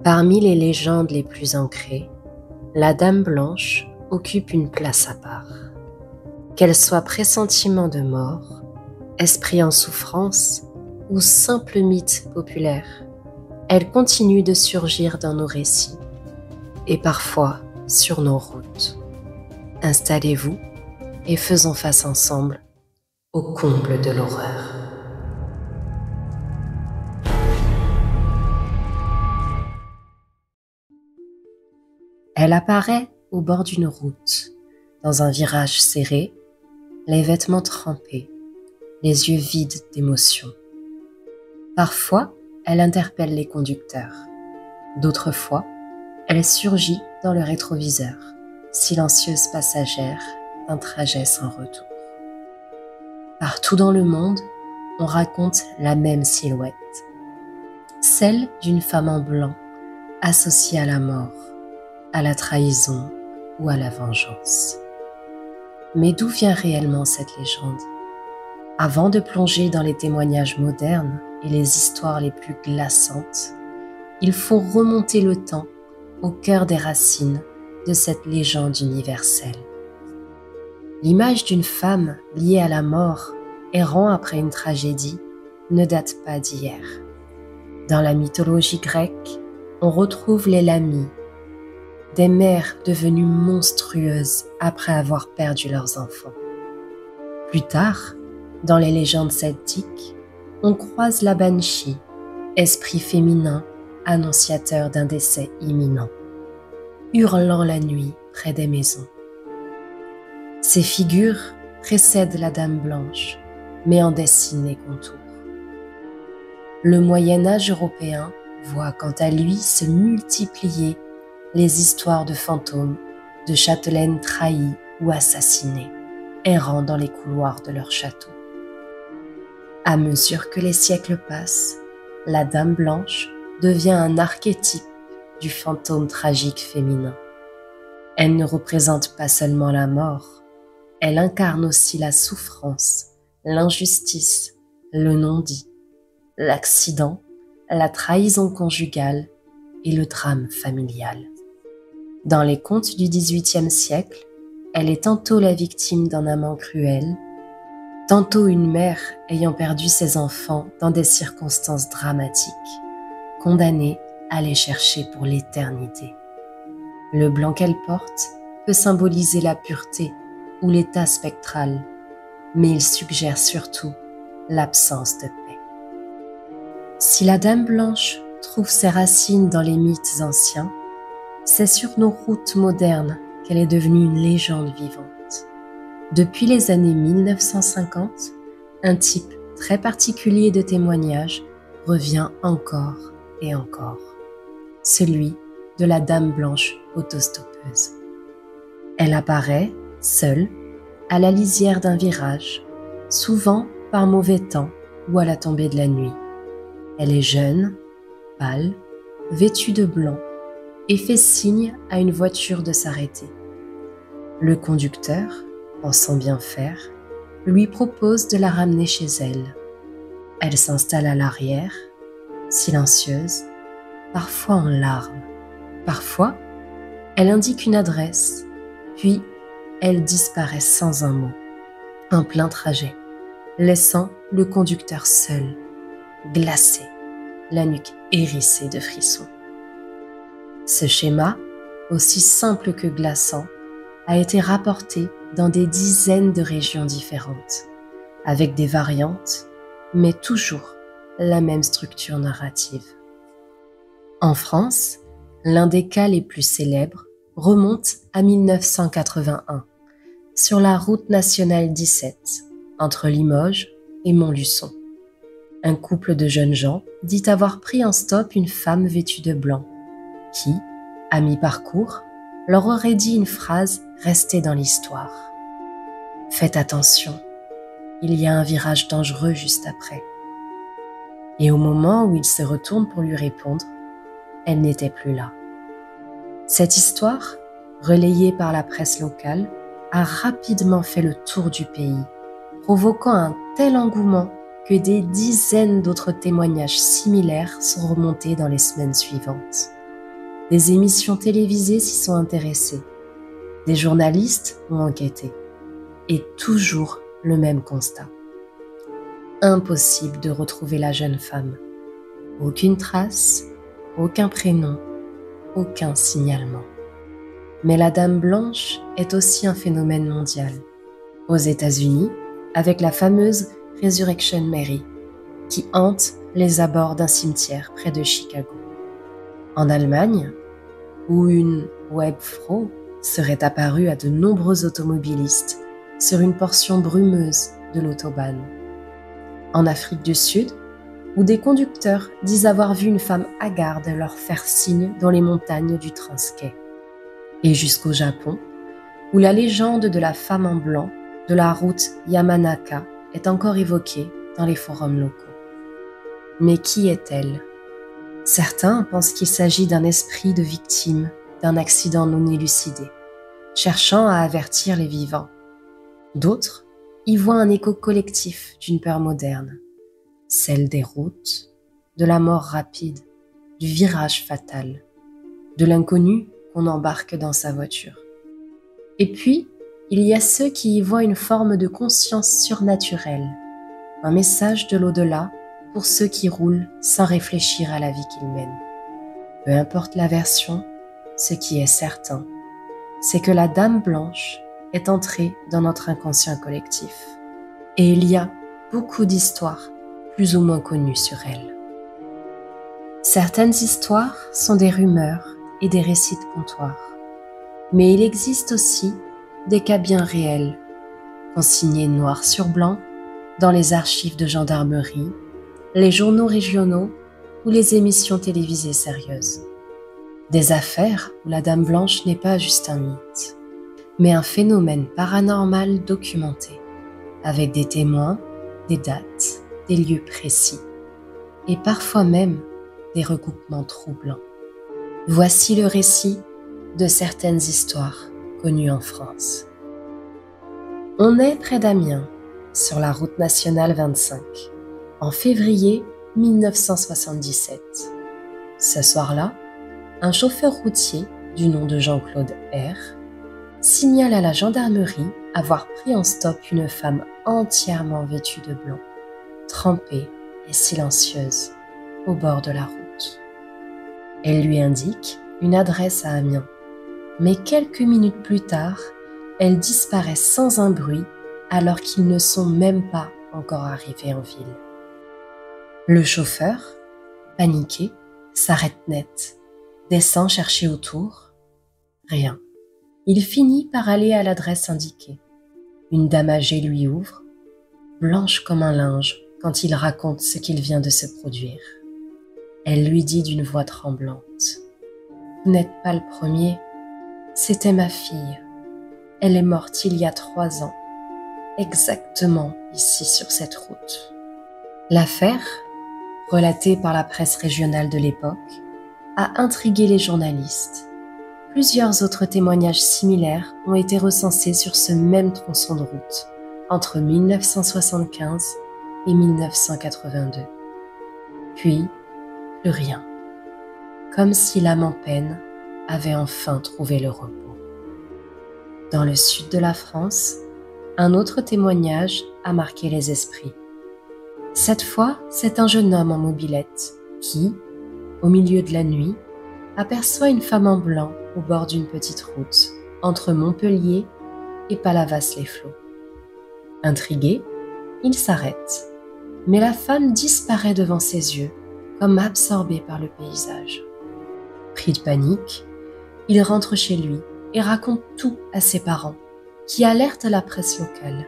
Parmi les légendes les plus ancrées, la Dame Blanche occupe une place à part. Qu'elle soit pressentiment de mort, esprit en souffrance ou simple mythe populaire, elle continue de surgir dans nos récits et parfois sur nos routes. Installez-vous et faisons face ensemble au comble de l'horreur. Elle apparaît au bord d'une route, dans un virage serré, les vêtements trempés, les yeux vides d'émotion. Parfois, elle interpelle les conducteurs. D'autres fois, elle surgit dans le rétroviseur, silencieuse passagère d'un trajet sans retour. Partout dans le monde, on raconte la même silhouette, celle d'une femme en blanc, associée à la mort, à la trahison ou à la vengeance. Mais d'où vient réellement cette légende? Avant de plonger dans les témoignages modernes et les histoires les plus glaçantes, il faut remonter le temps au cœur des racines de cette légende universelle. L'image d'une femme liée à la mort, errant après une tragédie, ne date pas d'hier. Dans la mythologie grecque, on retrouve les lamies, des mères devenues monstrueuses après avoir perdu leurs enfants. Plus tard, dans les légendes celtiques, on croise la banshee, esprit féminin annonciateur d'un décès imminent, hurlant la nuit près des maisons. Ces figures précèdent la Dame Blanche, mais en dessinent les contours. Le Moyen-Âge européen voit quant à lui se multiplier les histoires de fantômes, de châtelaines trahies ou assassinées, errant dans les couloirs de leur château. À mesure que les siècles passent, la Dame Blanche devient un archétype du fantôme tragique féminin. Elle ne représente pas seulement la mort, elle incarne aussi la souffrance, l'injustice, le non-dit, l'accident, la trahison conjugale et le drame familial. Dans les contes du XVIIIe siècle, elle est tantôt la victime d'un amant cruel, tantôt une mère ayant perdu ses enfants dans des circonstances dramatiques, condamnée à les chercher pour l'éternité. Le blanc qu'elle porte peut symboliser la pureté ou l'état spectral, mais il suggère surtout l'absence de paix. Si la Dame Blanche trouve ses racines dans les mythes anciens, c'est sur nos routes modernes qu'elle est devenue une légende vivante. Depuis les années 1950, un type très particulier de témoignage revient encore et encore, celui de la Dame Blanche autostoppeuse. Elle apparaît, seule, à la lisière d'un virage, souvent par mauvais temps ou à la tombée de la nuit. Elle est jeune, pâle, vêtue de blanc, et fait signe à une voiture de s'arrêter. Le conducteur, pensant bien faire, lui propose de la ramener chez elle. Elle s'installe à l'arrière, silencieuse, parfois en larmes. Parfois, elle indique une adresse, puis elle disparaît sans un mot, en plein trajet, laissant le conducteur seul, glacé, la nuque hérissée de frissons. Ce schéma, aussi simple que glaçant, a été rapporté dans des dizaines de régions différentes, avec des variantes, mais toujours la même structure narrative. En France, l'un des cas les plus célèbres remonte à 1981, sur la route nationale 17, entre Limoges et Montluçon. Un couple de jeunes gens dit avoir pris en stop une femme vêtue de blanc, qui, à mi-parcours, leur aurait dit une phrase restée dans l'histoire. « Faites attention, il y a un virage dangereux juste après. » Et au moment où il se retourne pour lui répondre, elle n'était plus là. Cette histoire, relayée par la presse locale, a rapidement fait le tour du pays, provoquant un tel engouement que des dizaines d'autres témoignages similaires sont remontés dans les semaines suivantes. Des émissions télévisées s'y sont intéressées. Des journalistes ont enquêté. Et toujours le même constat. Impossible de retrouver la jeune femme. Aucune trace, aucun prénom, aucun signalement. Mais la Dame Blanche est aussi un phénomène mondial. Aux États-Unis, avec la fameuse Resurrection Mary, qui hante les abords d'un cimetière près de Chicago. En Allemagne, où une Webfrau serait apparue à de nombreux automobilistes sur une portion brumeuse de l'autobahn. En Afrique du Sud, où des conducteurs disent avoir vu une femme hagarde leur faire signe dans les montagnes du Transkei. Et jusqu'au Japon, où la légende de la femme en blanc de la route Yamanaka est encore évoquée dans les forums locaux. Mais qui est-elle? Certains pensent qu'il s'agit d'un esprit de victime d'un accident non élucidé, cherchant à avertir les vivants. D'autres y voient un écho collectif d'une peur moderne, celle des routes, de la mort rapide, du virage fatal, de l'inconnu qu'on embarque dans sa voiture. Et puis, il y a ceux qui y voient une forme de conscience surnaturelle, un message de l'au-delà pour ceux qui roulent sans réfléchir à la vie qu'ils mènent. Peu importe la version, ce qui est certain, c'est que la Dame Blanche est entrée dans notre inconscient collectif. Et il y a beaucoup d'histoires plus ou moins connues sur elle. Certaines histoires sont des rumeurs et des récits de comptoir. Mais il existe aussi des cas bien réels, consignés noir sur blanc dans les archives de gendarmerie, les journaux régionaux ou les émissions télévisées sérieuses. Des affaires où la Dame Blanche n'est pas juste un mythe, mais un phénomène paranormal documenté, avec des témoins, des dates, des lieux précis, et parfois même des recoupements troublants. Voici le récit de certaines histoires connues en France. On est près d'Amiens, sur la route nationale 25, en février 1977. Ce soir-là, un chauffeur routier du nom de Jean-Claude R signale à la gendarmerie avoir pris en stop une femme entièrement vêtue de blanc, trempée et silencieuse, au bord de la route. Elle lui indique une adresse à Amiens, mais quelques minutes plus tard, elle disparaît sans un bruit alors qu'ils ne sont même pas encore arrivés en ville. Le chauffeur, paniqué, s'arrête net, descend chercher autour. Rien. Il finit par aller à l'adresse indiquée. Une dame âgée lui ouvre, blanche comme un linge, quand il raconte ce qu'il vient de se produire. Elle lui dit d'une voix tremblante : « Vous n'êtes pas le premier, c'était ma fille. Elle est morte il y a 3 ans, exactement ici sur cette route. » L'affaire, relatée par la presse régionale de l'époque, a intrigué les journalistes. Plusieurs autres témoignages similaires ont été recensés sur ce même tronçon de route, entre 1975 et 1982. Puis, plus rien. Comme si l'âme en peine avait enfin trouvé le repos. Dans le sud de la France, un autre témoignage a marqué les esprits. Cette fois, c'est un jeune homme en mobilette qui, au milieu de la nuit, aperçoit une femme en blanc au bord d'une petite route, entre Montpellier et Palavas-les-Flots. Intrigué, il s'arrête, mais la femme disparaît devant ses yeux, comme absorbée par le paysage. Pris de panique, il rentre chez lui et raconte tout à ses parents, qui alertent la presse locale.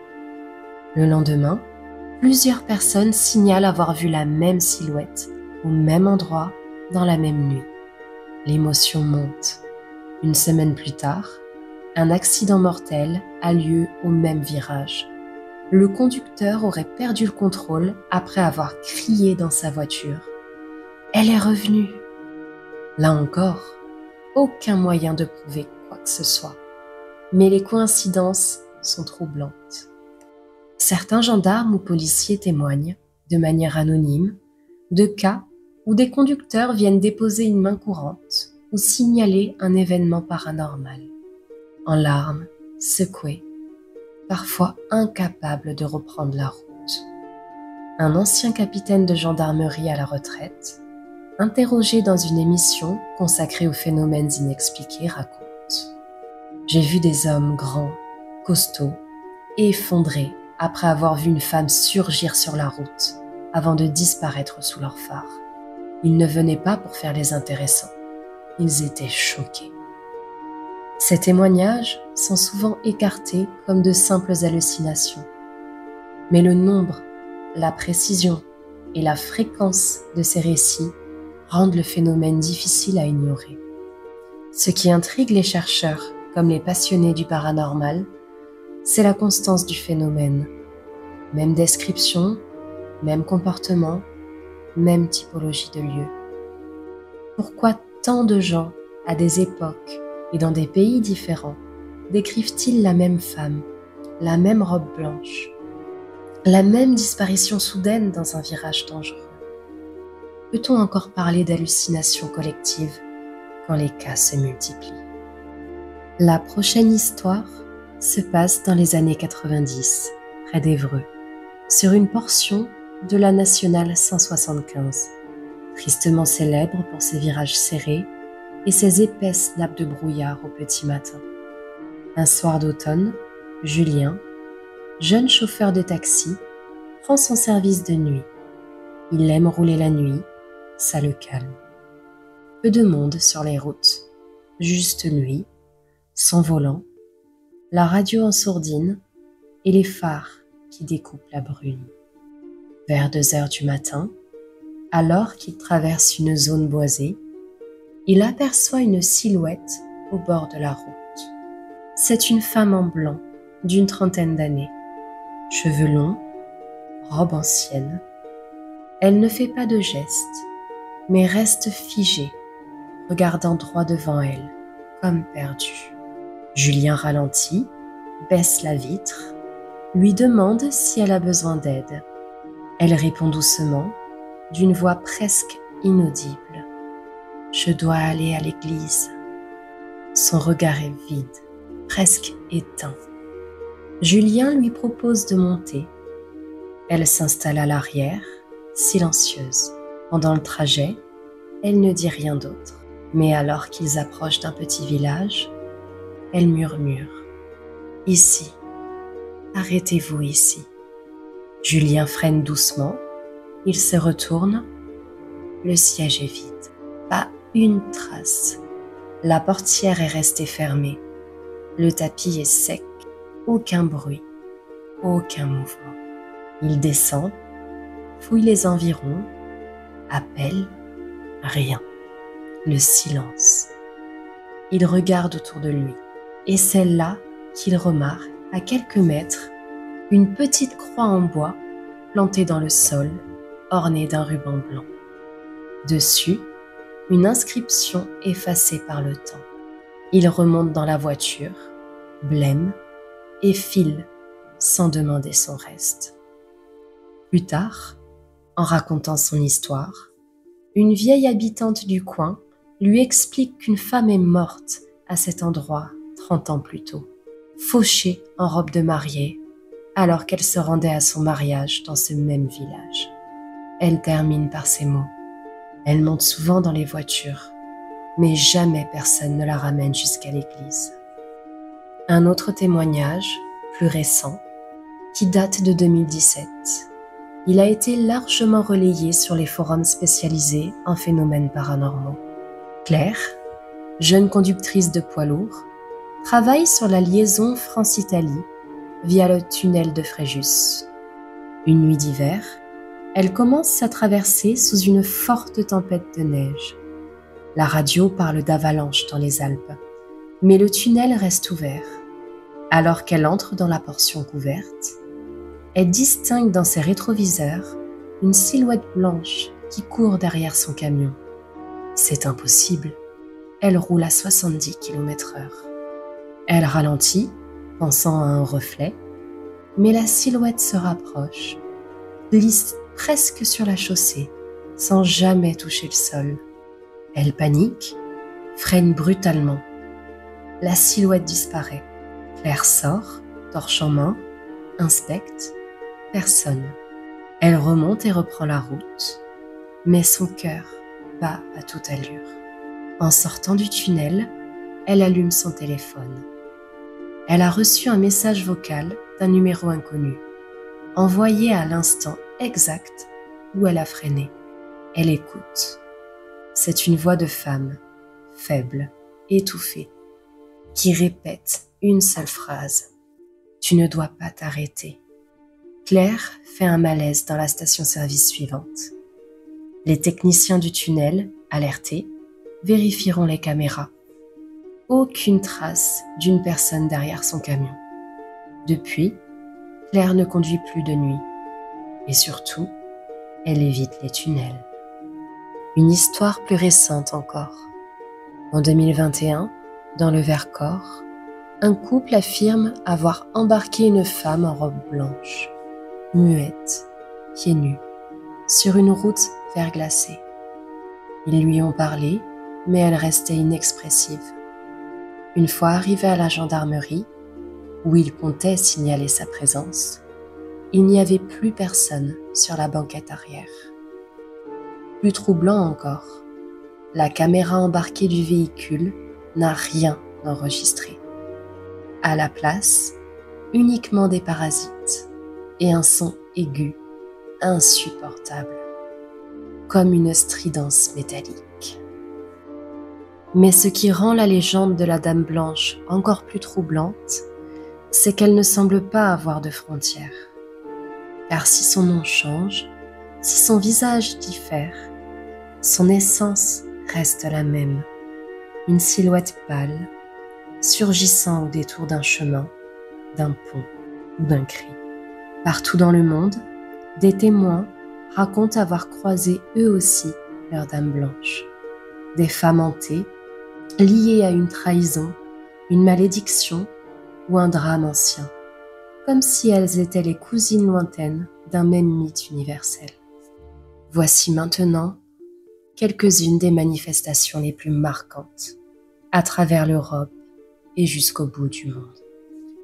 Le lendemain, plusieurs personnes signalent avoir vu la même silhouette, au même endroit, dans la même nuit. L'émotion monte. Une semaine plus tard, un accident mortel a lieu au même virage. Le conducteur aurait perdu le contrôle après avoir crié dans sa voiture. « Elle est revenue !» Là encore, aucun moyen de prouver quoi que ce soit. Mais les coïncidences sont troublantes. Certains gendarmes ou policiers témoignent, de manière anonyme, de cas où des conducteurs viennent déposer une main courante ou signaler un événement paranormal. En larmes, secouée, parfois incapable de reprendre la route. Un ancien capitaine de gendarmerie à la retraite, interrogé dans une émission consacrée aux phénomènes inexpliqués, raconte: « J'ai vu des hommes grands, costauds, effondrés après avoir vu une femme surgir sur la route avant de disparaître sous leur phare. Ils ne venaient pas pour faire les intéressants, ils étaient choqués. » Ces témoignages sont souvent écartés comme de simples hallucinations. Mais le nombre, la précision et la fréquence de ces récits rendent le phénomène difficile à ignorer. Ce qui intrigue les chercheurs comme les passionnés du paranormal, c'est la constance du phénomène. Même description, même comportement, même typologie de lieu. Pourquoi tant de gens, à des époques et dans des pays différents, décrivent-ils la même femme, la même robe blanche, la même disparition soudaine dans un virage dangereux? Peut-on encore parler d'hallucination collective quand les cas se multiplient? La prochaine histoire se passe dans les années 90, près d'Évreux, sur une portion de la nationale 175, tristement célèbre pour ses virages serrés et ses épaisses nappes de brouillard au petit matin. Un soir d'automne, Julien, jeune chauffeur de taxi, prend son service de nuit. Il aime rouler la nuit, ça le calme. Peu de monde sur les routes, juste lui, son volant, la radio en sourdine et les phares qui découpent la brume. Vers 2 heures du matin, alors qu'il traverse une zone boisée, il aperçoit une silhouette au bord de la route. C'est une femme en blanc d'une trentaine d'années, cheveux longs, robe ancienne. Elle ne fait pas de geste, mais reste figée, regardant droit devant elle, comme perdue. Julien ralentit, baisse la vitre, lui demande si elle a besoin d'aide. Elle répond doucement, d'une voix presque inaudible: « Je dois aller à l'église. » Son regard est vide, presque éteint. Julien lui propose de monter. Elle s'installe à l'arrière, silencieuse. Pendant le trajet, elle ne dit rien d'autre. Mais alors qu'ils approchent d'un petit village, elle murmure: « Ici, arrêtez-vous ici. » Julien freine doucement, il se retourne. Le siège est vide, pas une trace. La portière est restée fermée. Le tapis est sec, aucun bruit, aucun mouvement. Il descend, fouille les environs, appelle, rien. Le silence. Il regarde autour de lui, et c'est là qu'il remarque, à quelques mètres, une petite croix en bois plantée dans le sol, ornée d'un ruban blanc. Dessus, une inscription effacée par le temps. Il remonte dans la voiture, blême, et file sans demander son reste. Plus tard, en racontant son histoire, une vieille habitante du coin lui explique qu'une femme est morte à cet endroit 30 ans plus tôt, fauchée en robe de mariée, alors qu'elle se rendait à son mariage dans ce même village. Elle termine par ces mots: « Elle monte souvent dans les voitures, mais jamais personne ne la ramène jusqu'à l'église. » Un autre témoignage, plus récent, qui date de 2017. Il a été largement relayé sur les forums spécialisés en phénomènes paranormaux. Claire, jeune conductrice de poids lourd, travaille sur la liaison France-Italie via le tunnel de Fréjus. Une nuit d'hiver, elle commence sa traversée sous une forte tempête de neige. La radio parle d'avalanche dans les Alpes, mais le tunnel reste ouvert. Alors qu'elle entre dans la portion couverte, elle distingue dans ses rétroviseurs une silhouette blanche qui court derrière son camion. C'est impossible, elle roule à 70 km/h. Elle ralentit, pensant à un reflet, mais la silhouette se rapproche, glisse presque sur la chaussée, sans jamais toucher le sol. Elle panique, freine brutalement. La silhouette disparaît. Claire sort, torche en main, inspecte. Personne. Elle remonte et reprend la route, mais son cœur bat à toute allure. En sortant du tunnel, elle allume son téléphone. Elle a reçu un message vocal d'un numéro inconnu, envoyé à l'instant exact où elle a freiné. Elle écoute. C'est une voix de femme, faible, étouffée, qui répète une seule phrase. « Tu ne dois pas t'arrêter ». Claire fait un malaise dans la station-service suivante. Les techniciens du tunnel, alertés, vérifieront les caméras. Aucune trace d'une personne derrière son camion. Depuis, Claire ne conduit plus de nuit. Et surtout, elle évite les tunnels. Une histoire plus récente encore. En 2021, dans le Vercors, un couple affirme avoir embarqué une femme en robe blanche, muette, pieds nus, sur une route verglacée. Ils lui ont parlé, mais elle restait inexpressive. Une fois arrivé à la gendarmerie, où il comptait signaler sa présence, il n'y avait plus personne sur la banquette arrière. Plus troublant encore, la caméra embarquée du véhicule n'a rien enregistré. À la place, uniquement des parasites et un son aigu, insupportable, comme une stridence métallique. Mais ce qui rend la légende de la Dame Blanche encore plus troublante, c'est qu'elle ne semble pas avoir de frontières. Car si son nom change, si son visage diffère, son essence reste la même, une silhouette pâle, surgissant au détour d'un chemin, d'un pont ou d'un cri. Partout dans le monde, des témoins racontent avoir croisé eux aussi leur Dame Blanche. Des femmes hantées, liées à une trahison, une malédiction ou un drame ancien, comme si elles étaient les cousines lointaines d'un même mythe universel. Voici maintenant quelques-unes des manifestations les plus marquantes à travers l'Europe et jusqu'au bout du monde.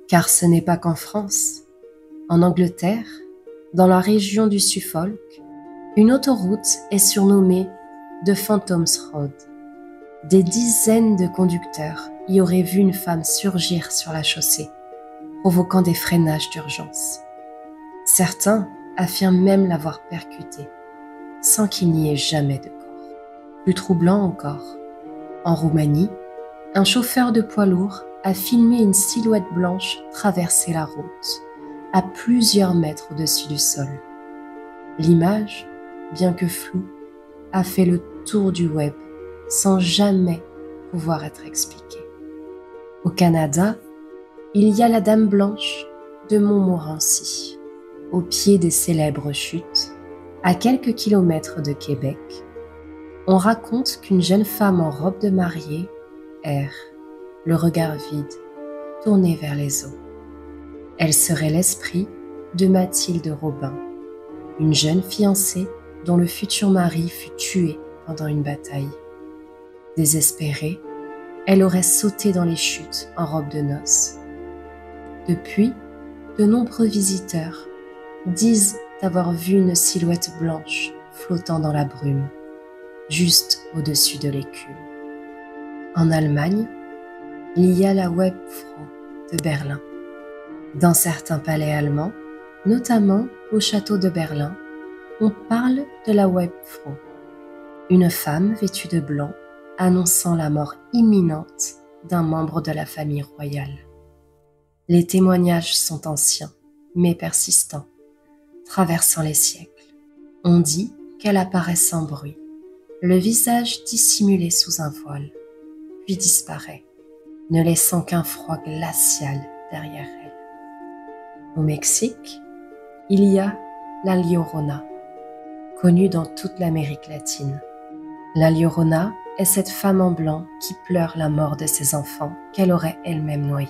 Car ce n'est pas qu'en France. En Angleterre, dans la région du Suffolk, une autoroute est surnommée The Phantom's Road. Des dizaines de conducteurs y auraient vu une femme surgir sur la chaussée, provoquant des freinages d'urgence. Certains affirment même l'avoir percutée, sans qu'il n'y ait jamais de corps. Plus troublant encore, en Roumanie, un chauffeur de poids lourd a filmé une silhouette blanche traverser la route, à plusieurs mètres au-dessus du sol. L'image, bien que floue, a fait le tour du web sans jamais pouvoir être expliquée. Au Canada, il y a la Dame Blanche de Montmorency, au pied des célèbres chutes, à quelques kilomètres de Québec. On raconte qu'une jeune femme en robe de mariée erre, le regard vide, tourné vers les eaux. Elle serait l'esprit de Mathilde Robin, une jeune fiancée dont le futur mari fut tué pendant une bataille. Désespérée, elle aurait sauté dans les chutes en robe de noces. Depuis, de nombreux visiteurs disent avoir vu une silhouette blanche flottant dans la brume, juste au-dessus de l'écume. En Allemagne, il y a la Webfrau de Berlin. Dans certains palais allemands, notamment au château de Berlin, on parle de la Webfrau, une femme vêtue de blanc annonçant la mort imminente d'un membre de la famille royale. Les témoignages sont anciens, mais persistants, traversant les siècles. On dit qu'elle apparaît sans bruit, le visage dissimulé sous un voile, puis disparaît, ne laissant qu'un froid glacial derrière elle. Au Mexique, il y a la Llorona, connue dans toute l'Amérique latine. La Llorona est cette femme en blanc qui pleure la mort de ses enfants qu'elle aurait elle-même noyés.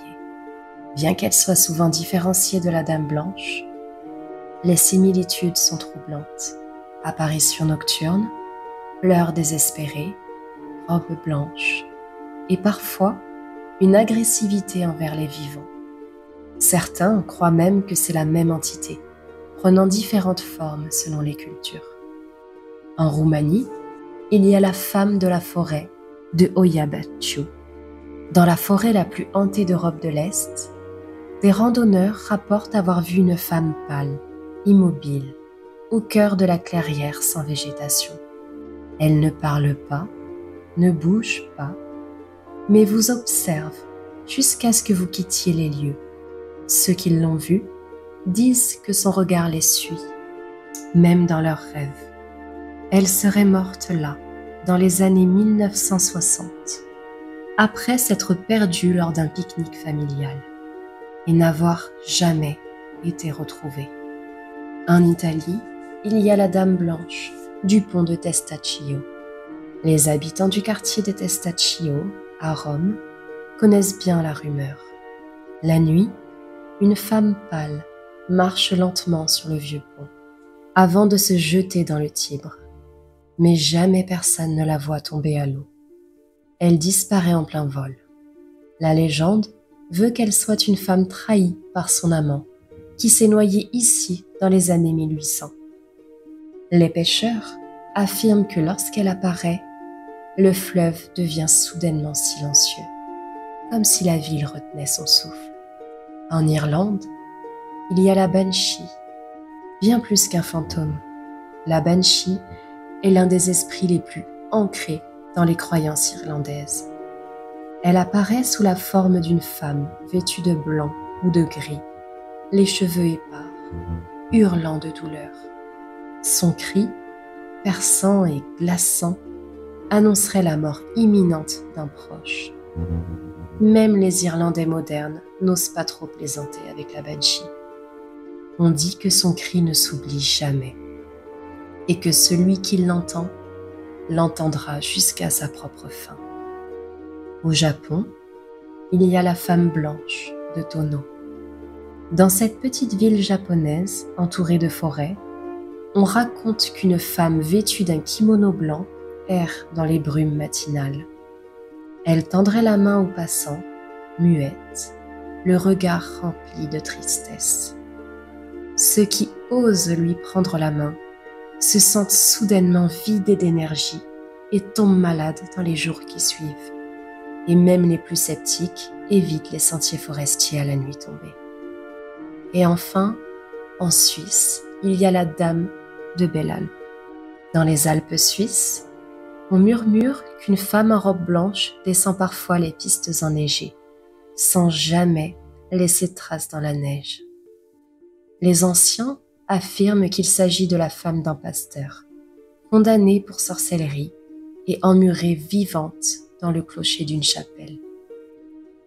Bien qu'elle soit souvent différenciée de la Dame Blanche, les similitudes sont troublantes. Apparition nocturne, pleurs désespérés, robe blanche, et parfois une agressivité envers les vivants. Certains croient même que c'est la même entité, prenant différentes formes selon les cultures. En Roumanie, il y a la femme de la forêt de Oia Băciu. Dans la forêt la plus hantée d'Europe de l'Est, des randonneurs rapportent avoir vu une femme pâle, immobile, au cœur de la clairière sans végétation. Elle ne parle pas, ne bouge pas, mais vous observe jusqu'à ce que vous quittiez les lieux. Ceux qui l'ont vue disent que son regard les suit, même dans leurs rêves. Elle serait morte là, dans les années 1960, après s'être perdue lors d'un pique-nique familial et n'avoir jamais été retrouvée. En Italie, il y a la Dame Blanche du pont de Testaccio. Les habitants du quartier de Testaccio, à Rome, connaissent bien la rumeur. La nuit, une femme pâle marche lentement sur le vieux pont, avant de se jeter dans le Tibre. Mais jamais personne ne la voit tomber à l'eau. Elle disparaît en plein vol. La légende veut qu'elle soit une femme trahie par son amant, qui s'est noyé ici dans les années 1800. Les pêcheurs affirment que lorsqu'elle apparaît, le fleuve devient soudainement silencieux, comme si la ville retenait son souffle. En Irlande, il y a la Banshee, bien plus qu'un fantôme. La Banshee est l'un des esprits les plus ancrés dans les croyances irlandaises. Elle apparaît sous la forme d'une femme vêtue de blanc ou de gris, les cheveux épars, hurlant de douleur. Son cri, perçant et glaçant, annoncerait la mort imminente d'un proche. Même les Irlandais modernes n'osent pas trop plaisanter avec la Banshee. On dit que son cri ne s'oublie jamais et que celui qui l'entend l'entendra jusqu'à sa propre fin. Au Japon, il y a la femme blanche de Tono. Dans cette petite ville japonaise entourée de forêts, on raconte qu'une femme vêtue d'un kimono blanc erre dans les brumes matinales. Elle tendrait la main aux passants, muette, le regard rempli de tristesse. Ceux qui osent lui prendre la main se sentent soudainement vidés d'énergie et tombent malades dans les jours qui suivent. Et même les plus sceptiques évitent les sentiers forestiers à la nuit tombée. Et enfin, en Suisse, il y a la Dame de Belle-Alpe. Dans les Alpes suisses, on murmure qu'une femme en robe blanche descend parfois les pistes enneigées, sans jamais laisser de traces dans la neige. Les anciens affirment qu'il s'agit de la femme d'un pasteur, condamnée pour sorcellerie et emmurée vivante dans le clocher d'une chapelle.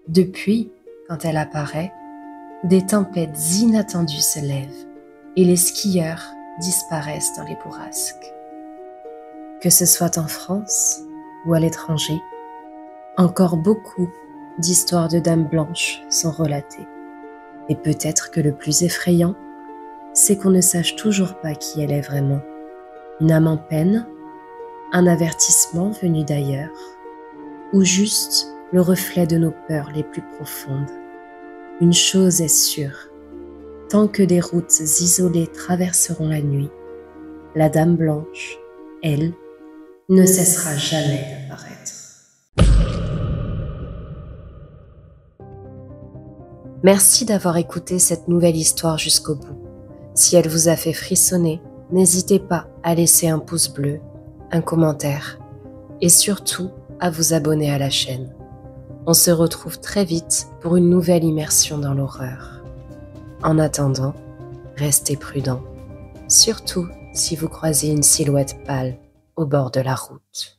Depuis, quand elle apparaît, des tempêtes inattendues se lèvent et les skieurs disparaissent dans les bourrasques. Que ce soit en France ou à l'étranger, encore beaucoup d'histoires de dames blanches sont relatées. Et peut-être que le plus effrayant, c'est qu'on ne sache toujours pas qui elle est vraiment. Une âme en peine, un avertissement venu d'ailleurs, ou juste le reflet de nos peurs les plus profondes. Une chose est sûre, tant que des routes isolées traverseront la nuit, la Dame Blanche, elle, ne cessera jamais d'apparaître. Merci d'avoir écouté cette nouvelle histoire jusqu'au bout. Si elle vous a fait frissonner, n'hésitez pas à laisser un pouce bleu, un commentaire et surtout à vous abonner à la chaîne. On se retrouve très vite pour une nouvelle immersion dans l'horreur. En attendant, restez prudents, surtout si vous croisez une silhouette pâle au bord de la route.